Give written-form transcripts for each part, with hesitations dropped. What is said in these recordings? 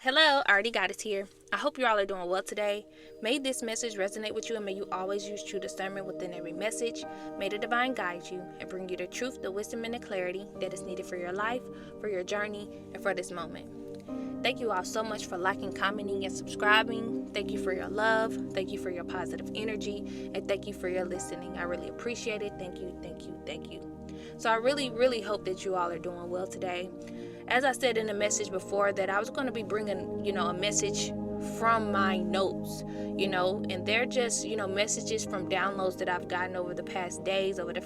Hello, I already got it here. I hope you all are doing well today. May this message resonate with you, and may you always use true discernment within every message. May the divine guide you and bring you the truth, the wisdom, and the clarity that is needed for your life, for your journey, and for this moment. Thank you all so much for liking, commenting, and subscribing. Thank you for your love. Thank you for your positive energy. And thank you for your listening. I really appreciate it. Thank you, thank you, thank you. So I really hope that you all are doing well today. As I said in the message before, that I was going to be bringing, a message from my notes, and they're just, messages from downloads that I've gotten over the past days, over the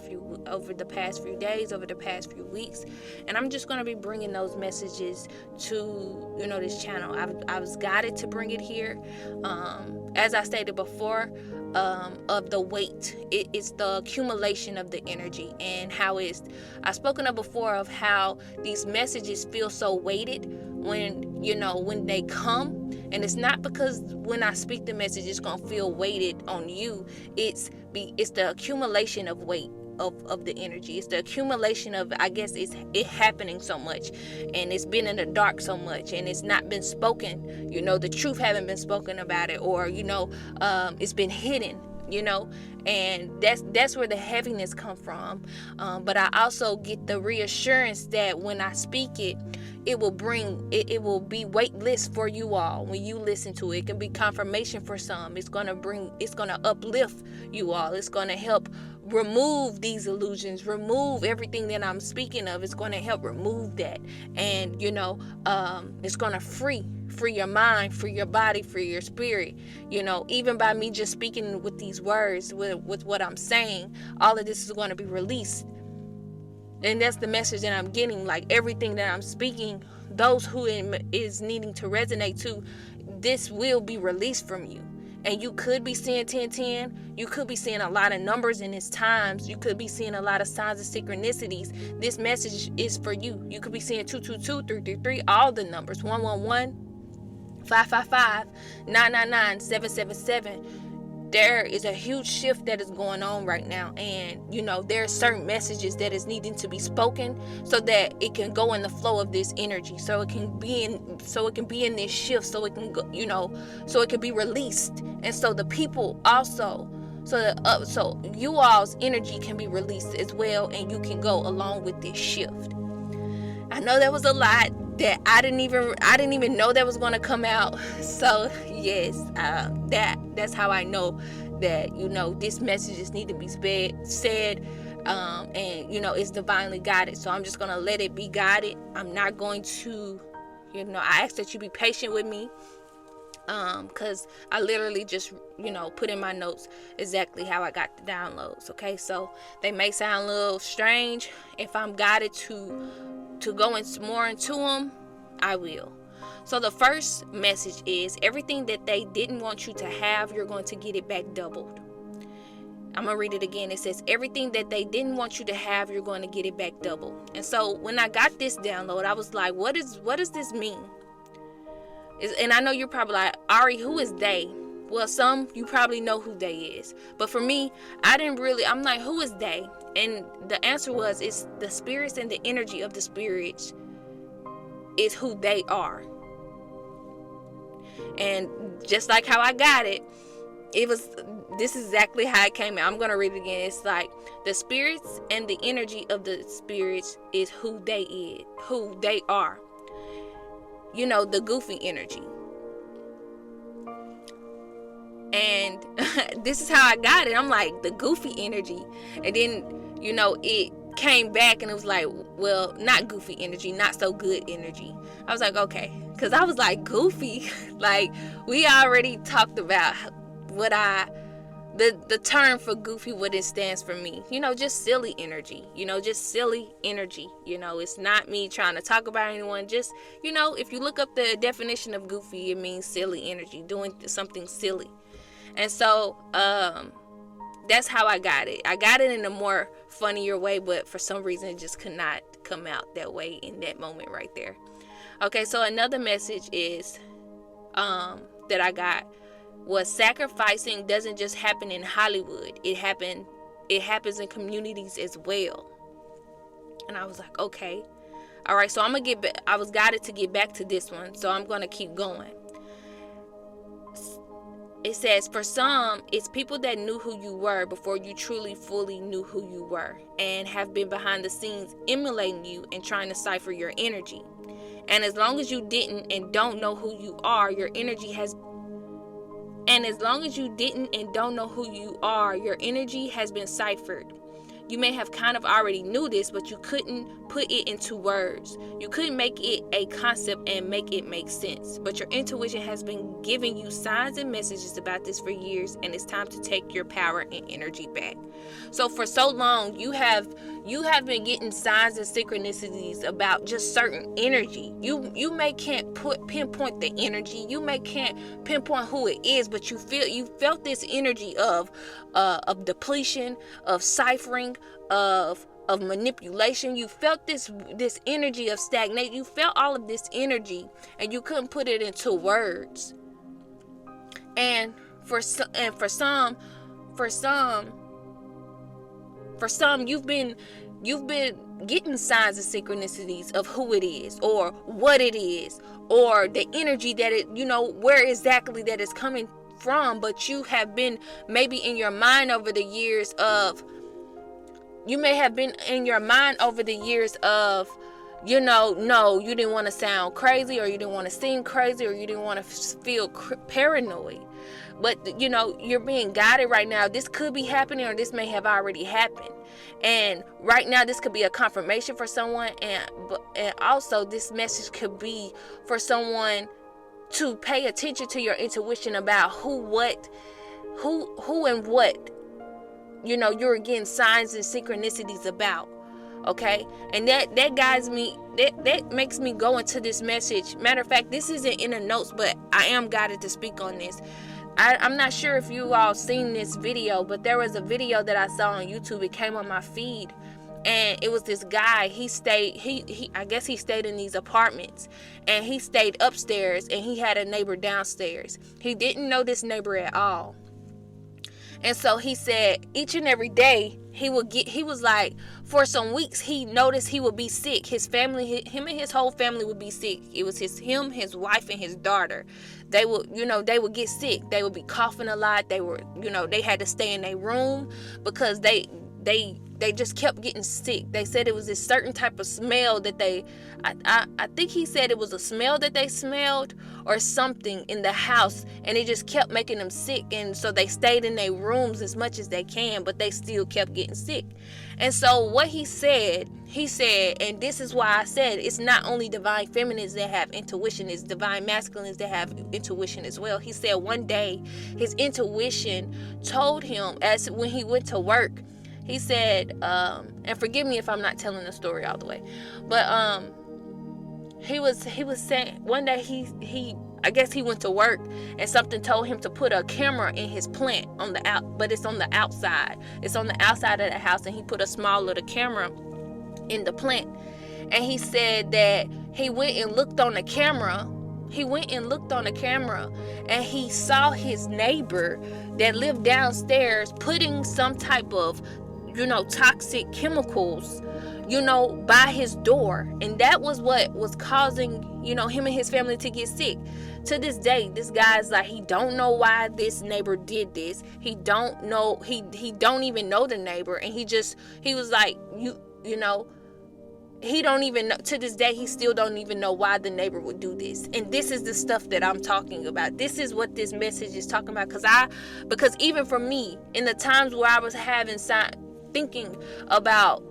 past few days, over the past few weeks, and I'm just going to be bringing those messages to, this channel. I was guided to bring it here. As I stated before, of the weight, it's the accumulation of the energy, and how I've spoken of before of how these messages feel so weighted when they come. And it's not because when I speak the message it's gonna feel weighted on you. It's the accumulation of weight of the energy. It's the accumulation of, I guess, it happening so much, and it's been in the dark so much, and it's not been spoken, the truth haven't been spoken about it, or it's been hidden, and that's where the heaviness come from. But I also get the reassurance that when I speak it, it will be weightless for you all. When you listen to it, it can be confirmation for some. It's gonna uplift you all. It's gonna help remove these illusions, remove everything that I'm speaking of. It's going to help remove that, and it's going to free your mind, free your body, free your spirit. Even by me just speaking with these words, with what I'm saying, all of this is going to be released. And that's the message that I'm getting. Like, everything that I'm speaking, those who is needing to resonate to, this will be released from you. And you could be seeing 1010. You could be seeing a lot of numbers in these times. You could be seeing a lot of signs of synchronicities. This message is for you. You could be seeing 222, 333, all the numbers, 111, 555, 999, 777. There is a huge shift that is going on right now, and there are certain messages that is needing to be spoken so that it can go in the flow of this energy, so it can be in this shift, so it can go, so it can be released, and so the people also, so you all's energy can be released as well, and you can go along with this shift. I know that was a lot that I didn't even know that was going to come out. So yes, that's how I know that this message just need to be said, and it's divinely guided. So I'm just going to let it be guided. I'm not going to, I ask that you be patient with me, because I literally just put in my notes exactly how I got the downloads. Okay, so they may sound a little strange. If I'm guided to go more into them, I will. So the first message is, everything that they didn't want you to have, you're going to get it back doubled. I'm going to read it again. It says, everything that they didn't want you to have, you're going to get it back doubled. And so when I got this download, I was like, what does this mean? And I know you're probably like, Ari, who is they? Well, some, you probably know who they is. But for me, I'm like, who is they? And the answer was, it's the spirits, and the energy of the spirits is who they are. And just like how I got it, this is exactly how it came out. I'm going to read it again. It's like, the spirits and the energy of the spirits is who they are. The goofy energy. And this is how I got it. I'm like, the goofy energy. And then, it came back and it was like, well, not goofy energy, not so good energy. I was like, okay. Because I was like, goofy? Like, we already talked about the term for goofy, what it stands for me. Just silly energy. Just silly energy. It's not me trying to talk about anyone. Just, if you look up the definition of goofy, it means silly energy, doing something silly. And so, that's how I got it. I got it in a more funnier way, but for some reason it just could not come out that way in that moment right there. Okay, so another message is that I got was, sacrificing doesn't just happen in Hollywood. It happens in communities as well. And I was like, okay. All right, so I was guided to get back to this one, so I'm going to keep going. It says, for some, it's people that knew who you were before you truly fully knew who you were, and have been behind the scenes emulating you and trying to cipher your energy. And as long as you didn't and don't know who you are, your energy has been ciphered. You may have kind of already knew this, but you couldn't put it into words. You couldn't make it a concept and make it make sense. But your intuition has been giving you signs and messages about this for years, and it's time to take your power and energy back. So for so long, you have been getting signs and synchronicities about just certain energy. You may can't pinpoint the energy. You may can't pinpoint who it is, but you felt this energy of depletion, of ciphering, of manipulation. You felt this energy of stagnation. You felt all of this energy, and you couldn't put it into words. And for some, you've been getting signs and synchronicities of who it is, or what it is, or the energy that it, where exactly that is coming from. But you have been maybe in your mind over the years of, no, you didn't want to sound crazy, or you didn't want to seem crazy, or you didn't want to feel paranoid. But, you're being guided right now. This could be happening, or this may have already happened. And right now, this could be a confirmation for someone. And also, this message could be for someone to pay attention to your intuition about who and what, you're getting signs and synchronicities about. Okay, and that guides me, that makes me go into this message. Matter of fact, this isn't in the notes, but I am guided to speak on this. I'm not sure if you all seen this video, but there was a video that I saw on YouTube. It came on my feed, and it was this guy. I guess he stayed in these apartments, and he stayed upstairs, and he had a neighbor downstairs. He didn't know this neighbor at all. And so he said each and every day he was like, for some weeks he noticed he would be sick. His family, him and his whole family would be sick. It was him, his wife, and his daughter. They would get sick. They would be coughing a lot. They had to stay in their room because they just kept getting sick. They said it was this certain type of smell that I think he said it was a smell that they smelled or something in the house, and it just kept making them sick. And so they stayed in their rooms as much as they can, but they still kept getting sick. And so what he said, and this is why I said it's not only divine feminines that have intuition, it's divine masculines that have intuition as well. He said one day his intuition told him, as when he went to work, he said, and forgive me if I'm not telling the story all the way, but he was saying one day I guess he went to work, and something told him to put a camera in his plant but it's on the outside. It's on the outside of the house, and he put a small little camera in the plant. And he said that he went and looked on the camera. And he saw his neighbor that lived downstairs putting some type of, toxic chemicals, by his door. And that was what was causing, him and his family to get sick. To this day, this guy's like, he don't know why this neighbor did this. He don't know, he don't even know the neighbor. And he was like, he don't even know. To this day, he still don't even know why the neighbor would do this. And this is the stuff that I'm talking about. This is what this message is talking about. Because even for me, in the times where I was thinking about,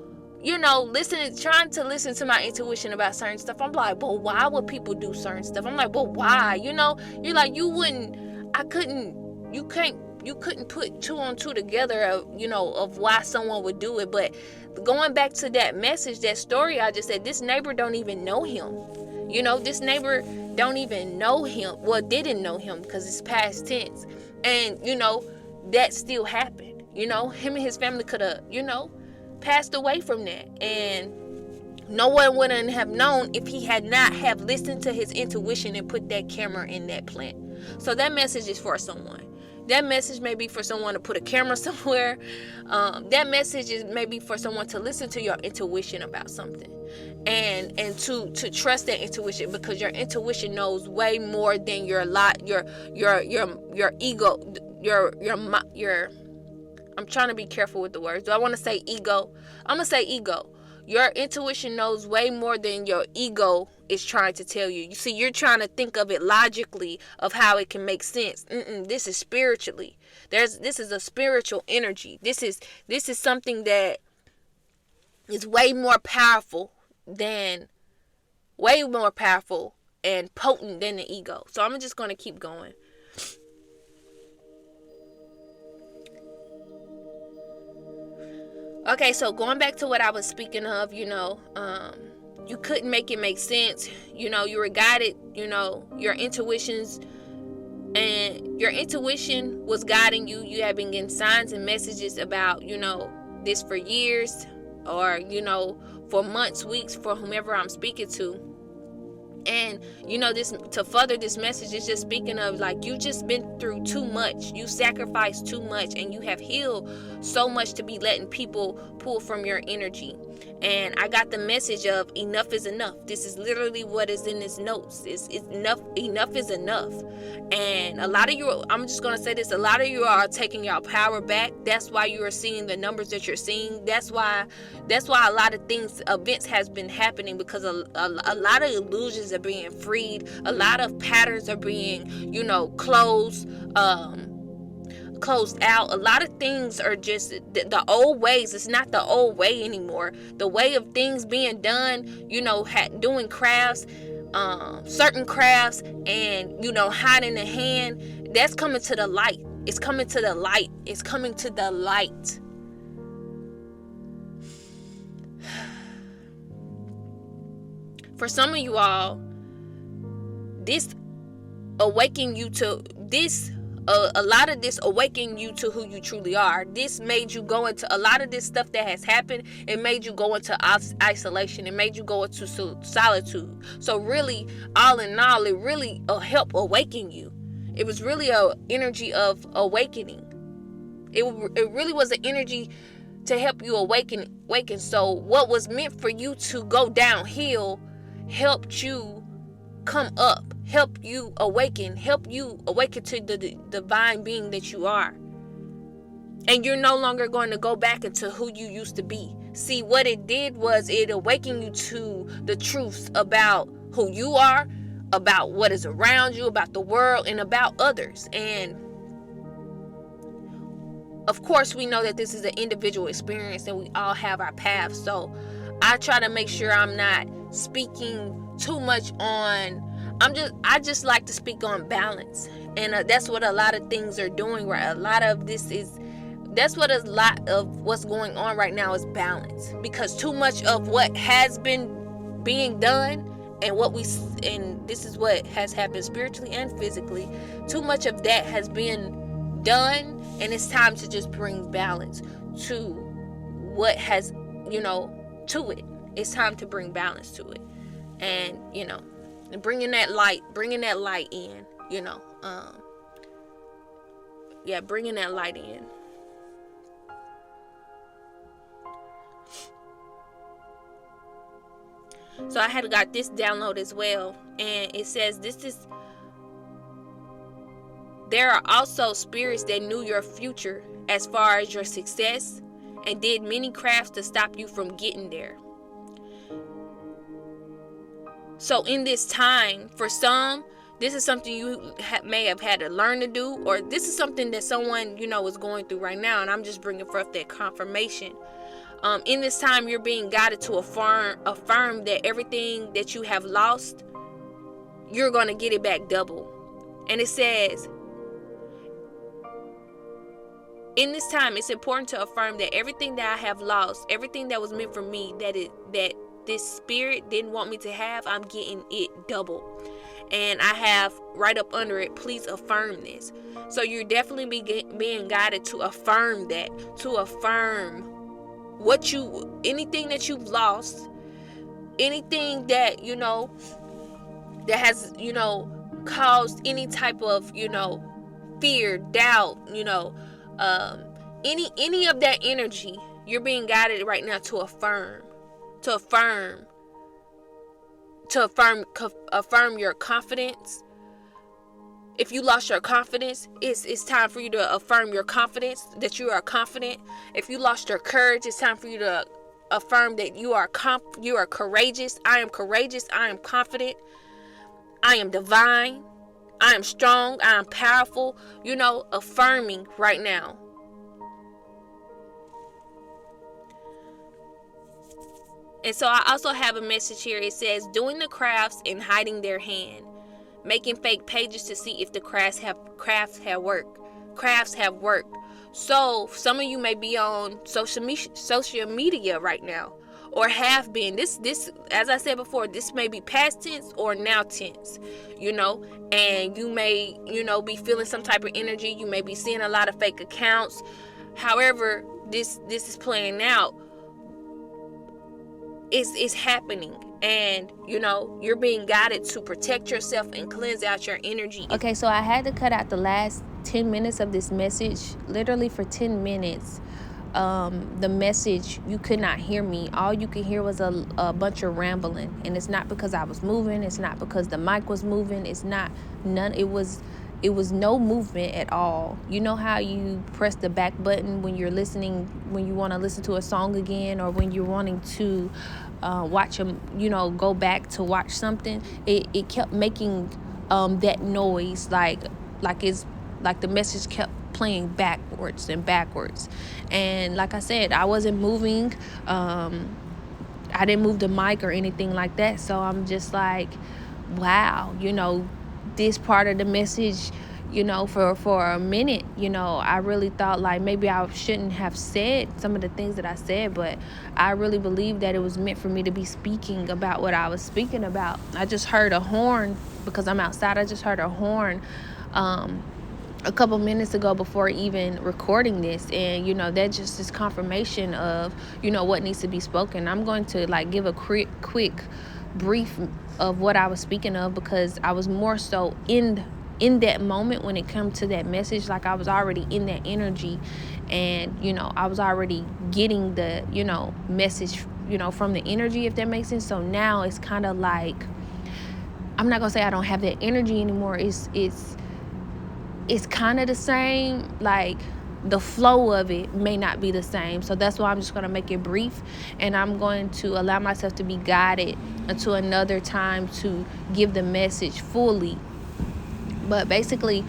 trying to listen to my intuition about certain stuff, I'm like, but why would people do certain stuff? I'm like, but why? You're like, you couldn't put two on two together of why someone would do it. But going back to that message, that story I just said, this neighbor don't even know him. This neighbor don't even know him. Well, didn't know him, because it's past tense. And, that still happened. Him and his family could have, passed away from that. And no one wouldn't have known if he had not have listened to his intuition and put that camera in that plant. So that message is for someone. That message may be for someone to put a camera somewhere. That message is maybe for someone to listen to your intuition about something. and to trust that intuition, because your intuition knows way more than your lot your ego, your I'm trying to be careful with the words. Do I want to say ego? I'm gonna say ego. Your intuition knows way more than your ego is trying to tell you. You see, you're trying to think of it logically of how it can make sense. This is spiritually. This is a spiritual energy. This is something that is way more powerful and potent than the ego. So I'm just going to keep going. Okay, so going back to what I was speaking of, you couldn't make it make sense. You were guided, your intuitions, and your intuition was guiding you. You have been getting signs and messages about, this for years, or, for months, weeks, for whomever I'm speaking to. And this, to further this message, is just speaking of, like, you just been through too much. You sacrificed too much, and you have healed so much to be letting people pull from your energy. And I got the message of enough is enough. This is literally what is in his notes. It's enough. Enough is enough. And a lot of you, I'm just going to say this, a lot of you are taking your power back. That's why you are seeing the numbers that you're seeing. That's why a lot of events has been happening, because a lot of illusions are being freed. A lot of patterns are being, closed out. A lot of things are just the old ways. It's not the old way anymore. The way of things being done, doing crafts, certain crafts, and hiding the hand, that's coming to the light. It's coming to the light. It's coming to the light. For some of you all, this awakened you to this. A lot of this awakened you to who you truly are. This made you go into a lot of this stuff that has happened. It made you go into isolation. It made you go into solitude. So really, all in all, it really helped awaken you. It was really a energy of awakening. It really was an energy to help you awaken. So what was meant for you to go downhill helped you come up. Help you awaken to the divine being that you are. And you're no longer going to go back into who you used to be. See, what it did was it awakened you to the truths about who you are, about what is around you, about the world, and about others. And of course, we know that this is an individual experience and we all have our paths. So I try to make sure I'm not speaking too much on, I just like to speak on balance. And that's what a lot of things are doing, right? A lot of what's going on right now is balance. Because too much of what has been being done and this is what has happened spiritually and physically, too much of that has been done, and it's time to just bring balance to what has, to it. It's time to bring balance to it. And, bringing that light in, bringing that light in. So I had got this download as well, and it says there are also spirits that knew your future as far as your success and did many crafts to stop you from getting there. So in this time, for some, this is something you may have had to learn to do, or this is something that someone, is going through right now, and I'm just bringing forth that confirmation. In this time, you're being guided to affirm that everything that you have lost, you're going to get it back double. And it says, in this time, it's important to affirm that everything that I have lost, everything that was meant for me, that this spirit didn't want me to have, I'm getting it double. And I have right up under it, please affirm this. So you're definitely being guided to affirm that, to affirm anything that you've lost, anything that, that has, caused any type of, fear, doubt, any of that energy, you're being guided right now to affirm to affirm your confidence. If you lost your confidence, it's time for you to affirm your confidence, that you are confident. If you lost your courage, it's time for you to affirm that you are courageous. I am courageous. I am confident. I am divine. I am strong. I am powerful. Affirming right now. And so I also have a message here. It says, doing the crafts and hiding their hand, making fake pages to see if the crafts have worked. So some of you may be on social media right now, or have been. This, as I said before, this may be past tense or now tense. And you may, be feeling some type of energy. You may be seeing a lot of fake accounts. However, this is playing out. It's happening, and you're being guided to protect yourself and cleanse out your energy. Okay, so I had to cut out the last 10 minutes of this message. Literally for 10 minutes, the message, you could not hear me. All you could hear was a bunch of rambling, and it's not because I was moving. It's not because the mic was moving. It was no movement at all. You know how you press the back button when you're listening, when you want to listen to a song again, or when you're wanting to watch go back to watch something. It kept making that noise, like the message kept playing backwards and backwards. And like I said, I wasn't moving. I didn't move the mic or anything like that. So I'm just like, wow, this part of the message, for a minute, I really thought like maybe I shouldn't have said some of the things that I said, but I really believe that it was meant for me to be speaking about what I was speaking about. I just heard a horn because I'm outside. I just heard a horn a couple minutes ago before even recording this, and that just is confirmation of what needs to be spoken. I'm going to give a quick brief of what I was speaking of, because I was more so in that moment when it comes to that message. Like I was already in that energy, and I was already getting the message from the energy, if that makes sense. So now it's kind of like, I'm not gonna say I don't have that energy anymore. It's kind of the same, like the flow of it may not be the same. So that's why I'm just going to make it brief, and I'm going to allow myself to be guided until another time to give the message fully. But basically,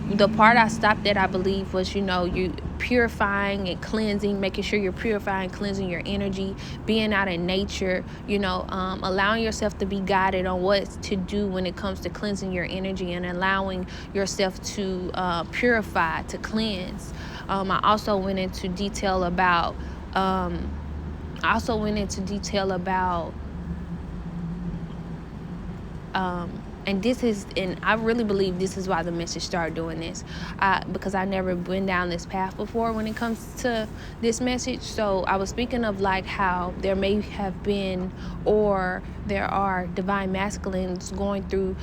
the part I stopped at, I believe, was you purifying and cleansing, making sure you're purifying, cleansing your energy, being out in nature, allowing yourself to be guided on what to do when it comes to cleansing your energy, and allowing yourself to purify, to cleanse. I also went into detail about and I really believe this is why the message started doing this, because I never been down this path before when it comes to this message. So I was speaking of like how there may have been, or there are divine masculines going through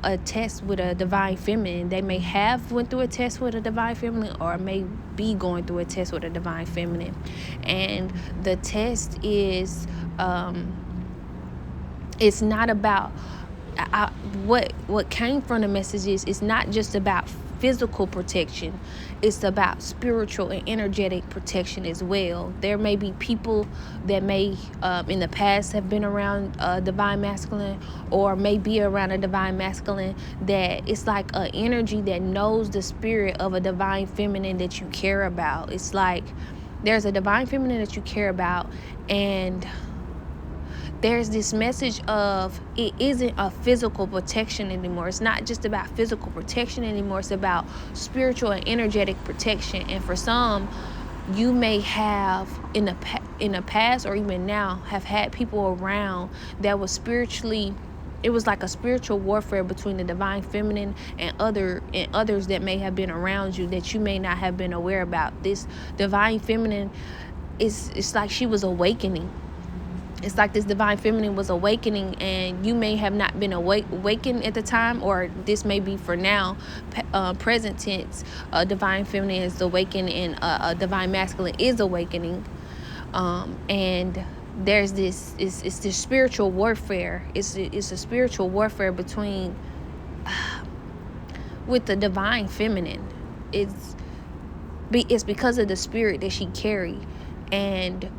a test with a divine feminine. They may have went through a test with a divine feminine, or may be going through a test with a divine feminine. And the test is it's not about what came from the messages. It's not just about physical protection. It's about spiritual and energetic protection as well. There may be people that may in the past have been around a divine masculine, or may be around a divine masculine, that it's like an energy that knows the spirit of a divine feminine that you care about. It's like there's a divine feminine that you care about, and there's this message of it isn't a physical protection anymore. It's not just about physical protection anymore. It's about spiritual and energetic protection. And for some, you may have in the past or even now have had people around that was spiritually, it was like a spiritual warfare between the divine feminine and others that may have been around you that you may not have been aware about. This divine feminine it's like she was awakening. It's like this divine feminine was awakening, and you may have not been awakened at the time, or this may be for now, present tense. Divine feminine is awakening, and a divine masculine is awakening. And there's this, it's this spiritual warfare. It's a spiritual warfare between with the divine feminine. It's because of the spirit that she carried, and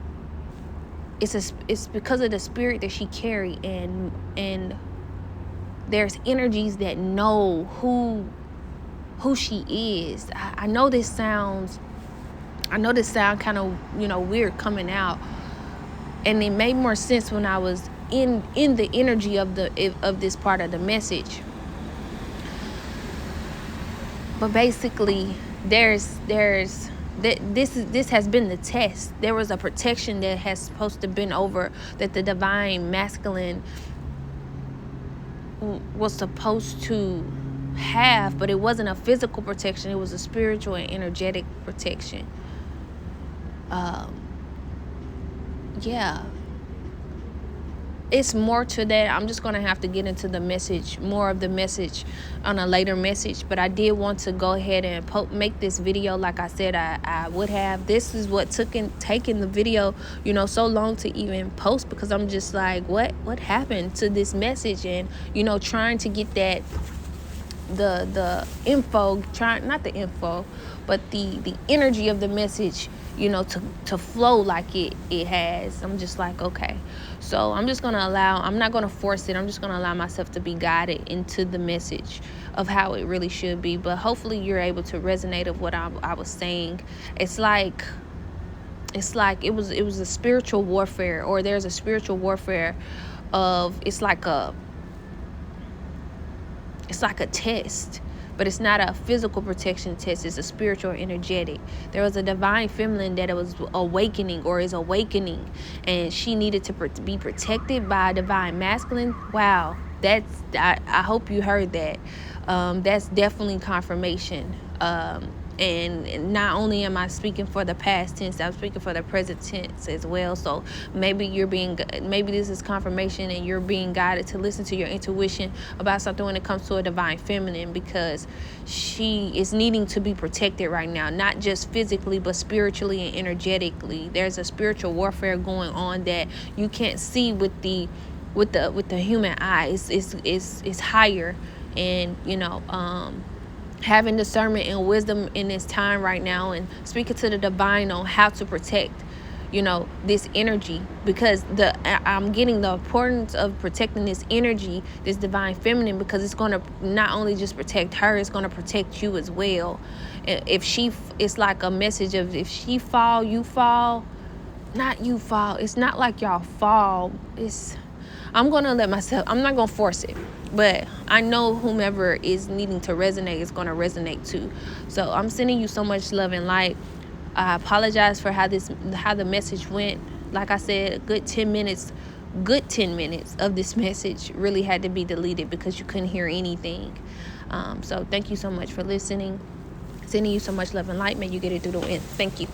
it's because of the spirit that she carried, and there's energies that know who she is. I know this sound kind of, weird coming out, and it made more sense when I was in the energy of this part of the message. But basically, this has been the test. There was a protection that has supposed to been over, that the divine masculine was supposed to have, but it wasn't a physical protection. It was a spiritual and energetic protection. Yeah, it's more to that. I'm just gonna have to get into the message, more of the message, on a later message. But I did want to go ahead and make this video like I said I would have. This is what taking the video, so long to even post, because I'm just like, what happened to this message? And trying to get that the info, not the info, but the energy of the message, to flow like it has. I'm just like, okay. So I'm not gonna force it. I'm just gonna allow myself to be guided into the message of how it really should be. But hopefully you're able to resonate of what I was saying. It's like it was a spiritual warfare, or there's a spiritual warfare of, it's like a test, but it's not a physical protection test. It's a spiritual, energetic. There was a divine feminine that was awakening, or is awakening, and she needed to be protected by a divine masculine. Wow, I hope you heard that. That's definitely confirmation. And not only am I speaking for the past tense, I'm speaking for the present tense as well. So maybe this is confirmation, and you're being guided to listen to your intuition about something when it comes to a divine feminine, because she is needing to be protected right now, not just physically, but spiritually and energetically. There's a spiritual warfare going on that you can't see with the human eye. It's higher, and having discernment and wisdom in this time right now, and speaking to the divine on how to protect this energy, because I'm getting the importance of protecting this energy, this divine feminine, because it's going to not only just protect her, it's going to protect you as well. It's like a message of, if she fall, you fall. Not you fall. It's not like y'all fall. I'm going to let myself, I'm not going to force it, but I know whomever is needing to resonate is going to resonate too. So I'm sending you so much love and light. I apologize for how the message went. Like I said, a good 10 minutes of this message really had to be deleted because you couldn't hear anything. So thank you so much for listening. Sending you so much love and light. May you get it through the wind. Thank you.